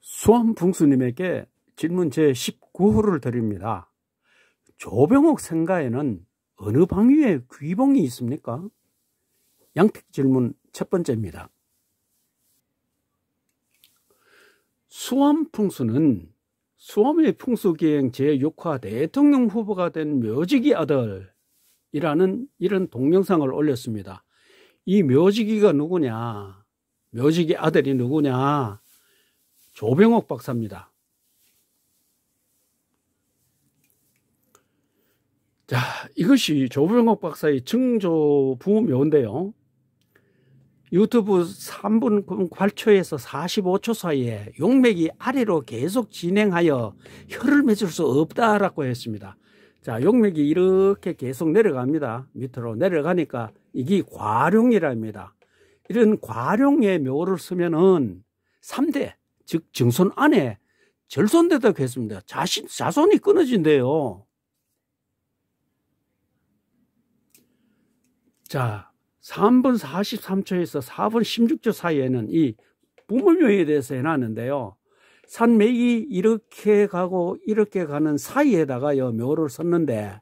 수암풍수님에게 질문 제19호를 드립니다. 조병옥 생가에는 어느 방위에 귀봉이 있습니까? 양픽 질문 첫 번째입니다. 수암풍수는 수암의 풍수기행 제6화 대통령 후보가 된 묘지기 아들이라는 이런 동영상을 올렸습니다. 이 묘지기가 누구냐? 묘지기 아들이 누구냐? 조병옥 박사입니다. 자, 이것이 조병옥 박사의 증조부묘인데요. 유튜브 3분 8초에서 45초 사이에 용맥이 아래로 계속 진행하여 혀를 맺을 수 없다라고 했습니다. 자, 용맥이 이렇게 계속 내려갑니다. 밑으로 내려가니까 이게 과룡이랍니다. 이런 과룡의 묘를 쓰면은 3대, 즉 증손 안에 절손되다고 했습니다. 자손이 끊어진대요. 자, 3분 43초에서 4분 16초 사이에는 이 부모묘에 대해서 해놨는데요. 산맥이 이렇게 가고 이렇게 가는 사이에다가요 묘를 썼는데,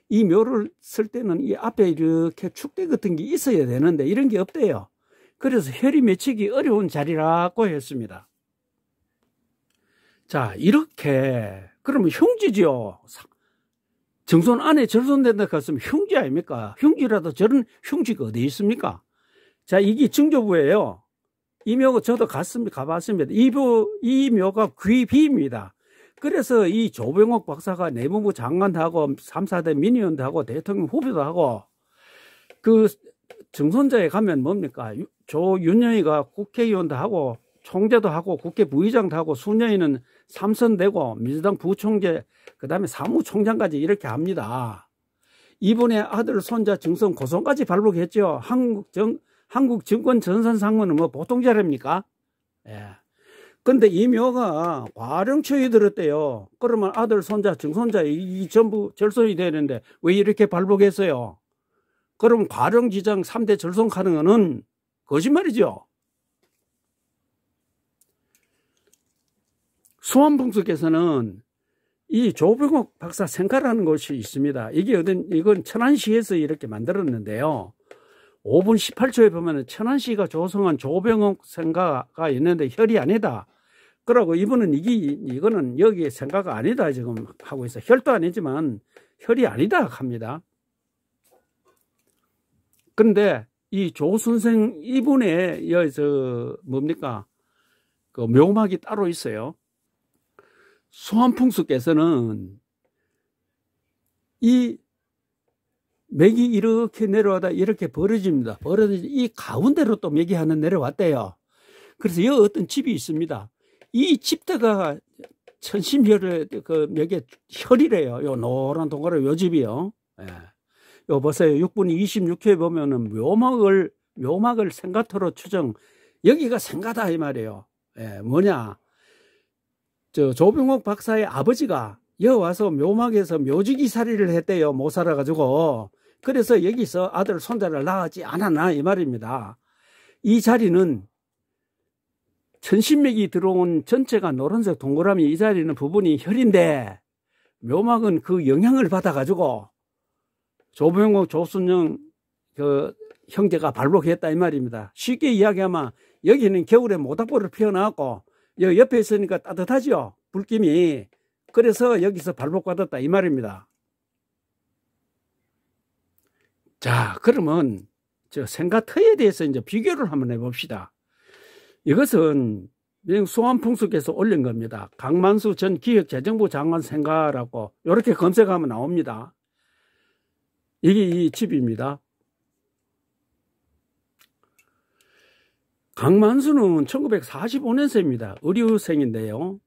이 묘를 쓸 때는 이 앞에 이렇게 축대 같은 게 있어야 되는데 이런 게 없대요. 그래서 혈이 맺히기 어려운 자리라고 했습니다. 자, 이렇게 그러면 흉지지요. 정손 안에 절손된다 했으면 흉지 아닙니까? 흉지라도 저런 흉지가 어디 있습니까? 자, 이게 증조부예요. 이 묘가 저도 가봤습니다. 이 묘가 귀비입니다. 그래서 이 조병옥 박사가 내무부 장관도 하고 3, 4대 민의원도 하고 대통령 후보도 하고, 그 정손자에 가면 뭡니까? 윤여이가 국회의원도 하고 총재도 하고 국회 부의장도 하고, 수녀이는 3선 되고 민주당 부총재 그 다음에 사무총장까지 이렇게 합니다. 이분의 아들 손자 증손 고손까지 발록했죠. 한국 정권 전선 상무는 뭐 보통 자랍니까? 예. 근데 이 묘가 과령초에 들었대요. 그러면 아들 손자 증손자 이 전부 절손이 되는데 왜 이렇게 발록했어요? 그럼 과령지장 3대 절손 가능은 거짓말이죠. 수암풍수께서는 이 조병옥 박사 생가라는 곳이 있습니다. 이건 천안시에서 이렇게 만들었는데요. 5분 18초에 보면 천안시가 조성한 조병옥 생가가 있는데 혈이 아니다. 그러고 이분은 이거는 여기에 생가가 아니다 지금 하고 있어. 혈도 아니지만 혈이 아니다 합니다. 근데 이 조 선생 이분의 뭡니까? 그 묘막이 따로 있어요. 수암풍수께서는 이 맥이 이렇게 내려와다 이렇게 벌어집니다. 벌어지지 이 가운데로 또 맥이 하나 내려왔대요. 그래서 여기 어떤 집이 있습니다. 이 집대가 천심혈의 그 맥의 혈이래요. 요 노란 동그란 요 집이요. 예. 요 보세요. 6분 26초에 보면은 묘막을 생가토로 추정. 여기가 생가다 이 말이에요. 예. 뭐냐? 조병옥 박사의 아버지가 여기 와서 묘막에서 묘지기살이를 했대요. 못 살아가지고. 그래서 여기서 아들 손자를 낳았지 않았나 이 말입니다. 이 자리는 천신맥이 들어온 전체가 노란색 동그라미 이 자리는 부분이 혈인데, 묘막은 그 영향을 받아가지고 조병옥 조순영 그 형제가 발록했다 이 말입니다. 쉽게 이야기하면 여기는 겨울에 모닥불을 피워놨고 여기 옆에 있으니까 따뜻하죠. 불김이. 그래서 여기서 발복받았다 이 말입니다. 자, 그러면 저 생가터에 대해서 이제 비교를 한번 해봅시다. 이것은 수암풍수께서 올린 겁니다. 강만수 전 기획재정부 장관 생가라고 이렇게 검색하면 나옵니다. 이게 이 집입니다. 강만수는 1945년생입니다. 의료생인데요.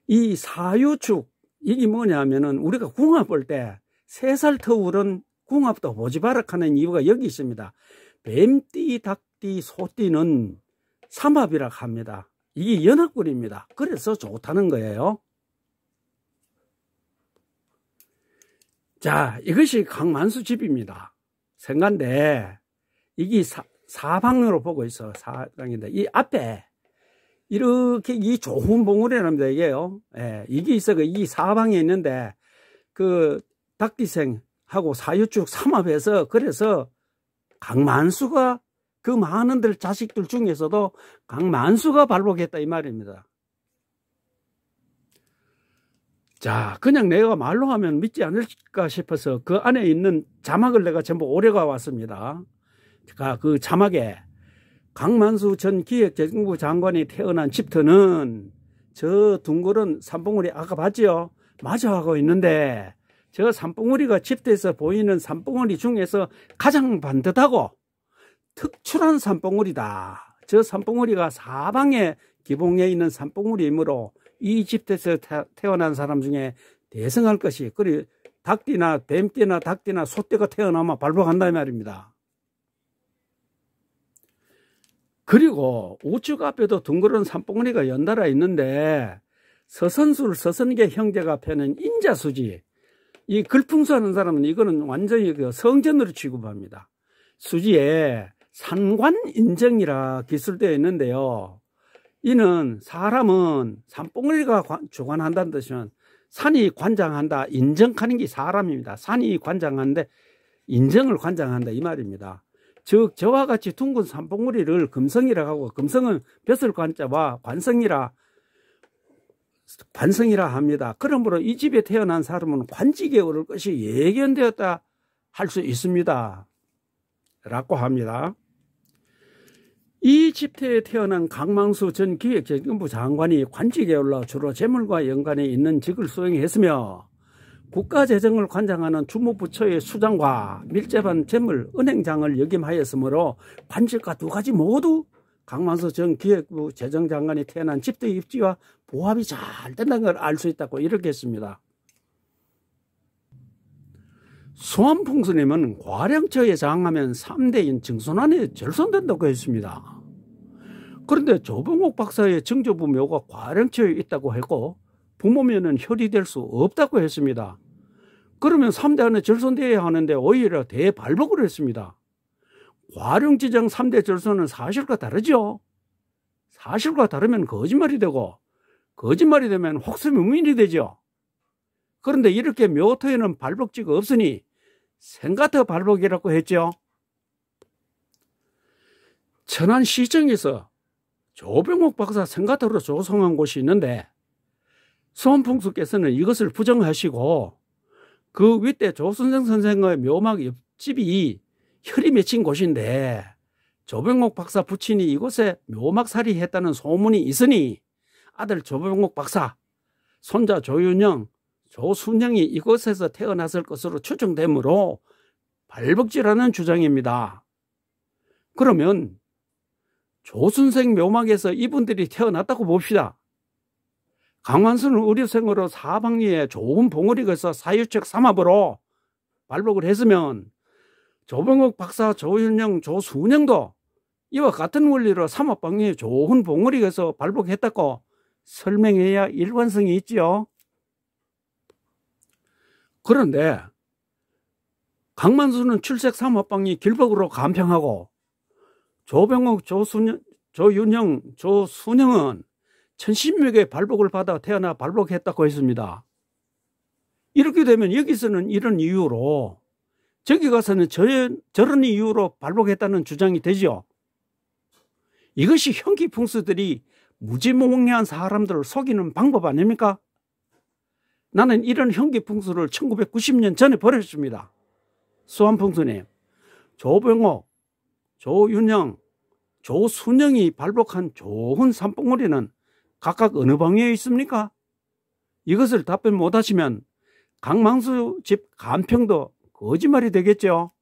이 사유축, 이게 뭐냐면은 우리가 궁합 볼 때 3살 터울은 궁합도 보지바락하는 이유가 여기 있습니다. 뱀띠, 닭띠, 소띠는 삼합이라고 합니다. 이게 연합군입니다. 그래서 좋다는 거예요. 자, 이것이 강만수 집입니다. 생간데 이게 사방으로 보고 있어. 사방인데 이 앞에 이렇게 이 좋은 봉우리랍니다, 이게요. 예, 이게 있어가 이 사방에 있는데, 그 닭띠생하고 사유축 삼합해서, 그래서 강만수가 그 많은들 자식들 중에서도 강만수가 발복했다 이 말입니다. 자, 그냥 내가 말로 하면 믿지 않을까 싶어서 그 안에 있는 자막을 내가 전부 오려가 왔습니다. 그 자막에 강만수 전 기획재정부 장관이 태어난 집터는 저 둥그런 산봉우리 아까 봤지요? 마주하고 있는데 저 산봉우리가 집터에서 보이는 산봉우리 중에서 가장 반듯하고 특출한 산봉우리다. 저 산봉우리가 사방에 기봉에 있는 산봉우리이므로 이 집터에서 태어난 사람 중에 대성할 것이, 그리고 닭띠나 뱀띠나 닭띠나 소띠가 태어나면 발복한다 이 말입니다. 그리고 우측 앞에도 둥그런 산봉우리가 연달아 있는데 서선술 서선계 형제가 펴는 인자수지, 이 글풍수하는 사람은 이거는 완전히 그 성전으로 취급합니다. 수지에 산관인정이라 기술되어 있는데요. 이는 사람은 산봉우리가 주관한다는 뜻이면 산이 관장한다, 인정하는 게 사람입니다. 산이 관장하는데 인정을 관장한다 이 말입니다. 즉 저와 같이 둥근 산봉우리를 금성이라 하고, 금성은 벼슬 관자와 관성이라 합니다. 그러므로 이 집에 태어난 사람은 관직에 오를 것이 예견되었다 할 수 있습니다 라고 합니다. 이 집터에 태어난 강만수 전 기획재정부 장관이 관직에 올라 주로 재물과 연관이 있는 직을 수행했으며 국가재정을 관장하는 주무부처의 수장과 밀접한 재물 은행장을 역임하였으므로 관직과 두 가지 모두 강만수 전 기획부 재정장관이 태어난 집터의 입지와 부합이 잘 된다는 걸 알 수 있다고 이렇게 했습니다. 수암풍수님은 과량처에 장하면 3대인 증손안에 절손된다고 했습니다. 그런데 조병옥 박사의 증조부 묘가 과량처에 있다고 했고 부모면은 혈이될 수 없다고 했습니다. 그러면 3대 안에 절손되어야 하는데 오히려 대발복을 했습니다. 과룡지정 3대 절손은 사실과 다르죠. 사실과 다르면 거짓말이 되고 거짓말이 되면 혹세무민이 되죠. 그런데 이렇게 묘토에는 발복지가 없으니 생가터 발복이라고 했죠. 천안시청에서 조병옥 박사 생가터로 조성한 곳이 있는데 수암풍수께서는 이것을 부정하시고 그 윗대 조순생 선생의 묘막 옆집이 혈이 맺힌 곳인데 조병옥 박사 부친이 이곳에 묘막살이 했다는 소문이 있으니 아들 조병옥 박사, 손자 조윤영, 조순영이 이곳에서 태어났을 것으로 추정되므로 발복지라는 주장입니다. 그러면 조순생 묘막에서 이분들이 태어났다고 봅시다. 강만수는 의료생으로 사방리에 좋은 봉우리가 있어 사유책 삼합으로 발복을 했으면 조병옥 박사, 조윤영, 조순영도 이와 같은 원리로 삼합방리에 좋은 봉우리가 있어 발복했다고 설명해야 일관성이 있지요. 그런데 강만수는 출색 삼합방리 길복으로 간평하고 조병옥, 조윤영, 조순영은 천신묘의 발복을 받아 태어나 발복했다고 했습니다. 이렇게 되면 여기서는 이런 이유로 저기 가서는 저런 이유로 발복했다는 주장이 되죠. 이것이 형기풍수들이 무지몽매한 사람들을 속이는 방법 아닙니까? 나는 이런 형기풍수를 1990년 전에 버렸습니다. 수암풍수님, 조병옥, 조윤영, 조순영이 발복한 좋은 산봉우리는 각각 어느 방에 있습니까? 이것을 답변 못하시면 강만수 집 간평도 거짓말이 되겠죠.